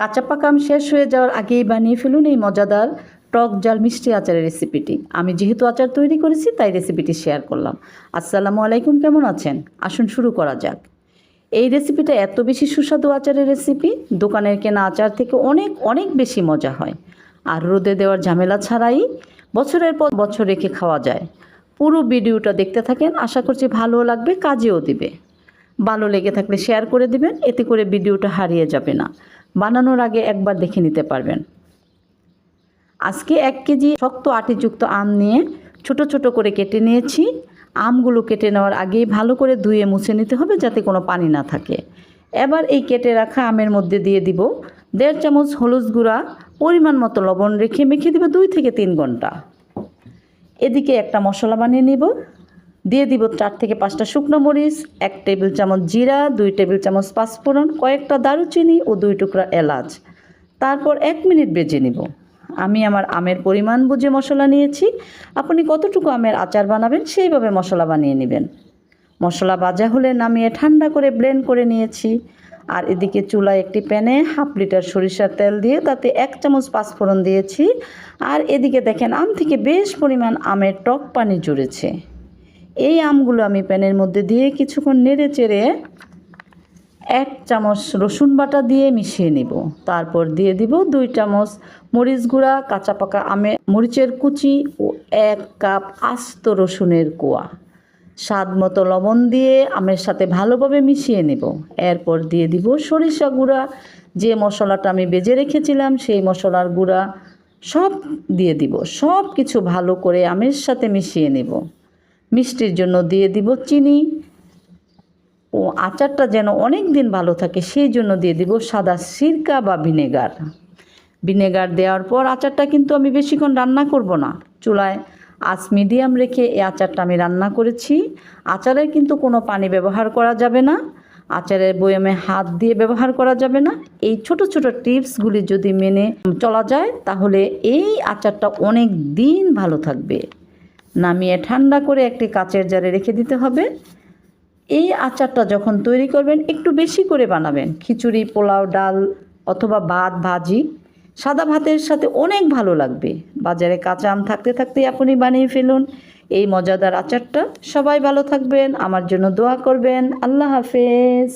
কাঁচা পাকা আম শেষ হয়ে যাওয়ার আগেই বানিয়ে ফেলুন এই মজাদার টক ঝাল মিষ্টি আচারের রেসিপিটি। আমি যেহেতু আচার তৈরি করেছি তাই রেসিপিটি শেয়ার করলাম। আসসালামু আলাইকুম, কেমন আছেন? আসুন শুরু করা যাক। এই রেসিপিটা এত বেশি সুস্বাদু আচারের রেসিপি, দোকানের কেনা আচার থেকে অনেক অনেক বেশি মজা হয়। আর রোদে দেওয়ার ঝামেলা ছাড়াই বছরের পর বছর রেখে খাওয়া যায়। পুরো ভিডিওটা দেখতে থাকেন, আশা করছি ভালো লাগবে, কাজেও দিবে। ভালো লেগে থাকলে শেয়ার করে দিবেন, এতে করে ভিডিওটা হারিয়ে যাবে না। বানানোর আগে একবার দেখে নিতে পারবেন। আজকে 1 কেজি শক্ত আটিযুক্ত আম নিয়ে ছোট ছোট করে কেটে নিয়েছি। আমগুলো কেটে নেওয়ার আগেই ভালো করে ধুয়ে মুছে নিতে হবে যাতে কোনো পানি না থাকে। এবার এই কেটে রাখা আমের মধ্যে দিয়ে দিব 1.5 চামচ হলুদ গুঁড়া, পরিমাণ মতো লবণ রেখে মেখে দিব 2 থেকে 3 ঘন্টা। এদিকে একটা মশলা বানিয়ে নিব। দিয়ে দিব 4 থেকে 5টা শুকনো মরিচ, 1 টেবিল চামচ জিরা, 2 টেবিল চামচ পাঁচফোড়ন, কয়েকটা দারুচিনি ও 2 টুকরা এলাচ। তারপর 1 মিনিট ভেজে নিব। আমি আমার আমের পরিমাণ বুঝে মশলা নিয়েছি। আপনি কতটুকু আমের আচার বানাবেন সেইভাবে মশলা বানিয়ে নেবেন। মশলা ভাজা হলে নামিয়ে ঠান্ডা করে ব্লেন্ড করে নিয়েছি। আর এদিকে চুলায় একটি প্যানে 1/2 লিটার সরিষার তেল দিয়ে তাতে 1 চামচ পাঁচফোড়ন দিয়েছি। আর এদিকে দেখেন আম থেকে বেশ পরিমাণ আমের টক পানি জুড়েছে। এই আমগুলো আমি প্যানের মধ্যে দিয়ে কিছুক্ষণ নেড়ে চেড়ে 1 চামচ রসুন বাটা দিয়ে মিশিয়ে নিব। তারপর দিয়ে দিব 2 চামচ মরিচ গুঁড়া, কাঁচা পাকা আমের মরিচের কুচি ও 1 কাপ আস্ত রসুনের কোয়া। স্বাদ মতো লবণ দিয়ে আমের সাথে ভালোভাবে মিশিয়ে নেব। এরপর দিয়ে দিব সরিষা গুঁড়া, যে মশলাটা আমি বেজে রেখেছিলাম সেই মশলার গুঁড়া সব দিয়ে দিব। সব কিছু ভালো করে আমের সাথে মিশিয়ে নেব। মিষ্টির জন্য দিয়ে দিব চিনি ও আচারটা যেন অনেক দিন ভালো থাকে সেই জন্য দিয়ে দিব সাদা সিরকা বা ভিনেগার। ভিনেগার দেওয়ার পর আচারটা কিন্তু আমি বেশিক্ষণ রান্না করব না। চুলায় আঁচ মিডিয়াম রেখে এই আচারটা আমি রান্না করেছি। আচারের কিন্তু কোনো পানি ব্যবহার করা যাবে না। আচারের বয়ামে হাত দিয়ে ব্যবহার করা যাবে না। এই ছোট ছোট টিপসগুলি যদি মেনে চলা যায় তাহলে এই আচারটা অনেক দিন ভালো থাকবে। নামিয়ে ঠান্ডা করে একটি কাচের জারে রেখে দিতে হবে। এই আচারটা যখন তৈরি করবেন একটু বেশি করে বানাবেন। খিচুড়ি, পোলাও, ডাল অথবা ভাত, ভাজি, সাদা ভাতের সাথে অনেক ভালো লাগবে। বাজারে কাঁচা আম থাকতে থাকতেই আপনি বানিয়ে ফেলুন এই মজাদার আচারটা। সবাই ভালো থাকবেন, আমার জন্য দোয়া করবেন। আল্লাহ হাফেজ।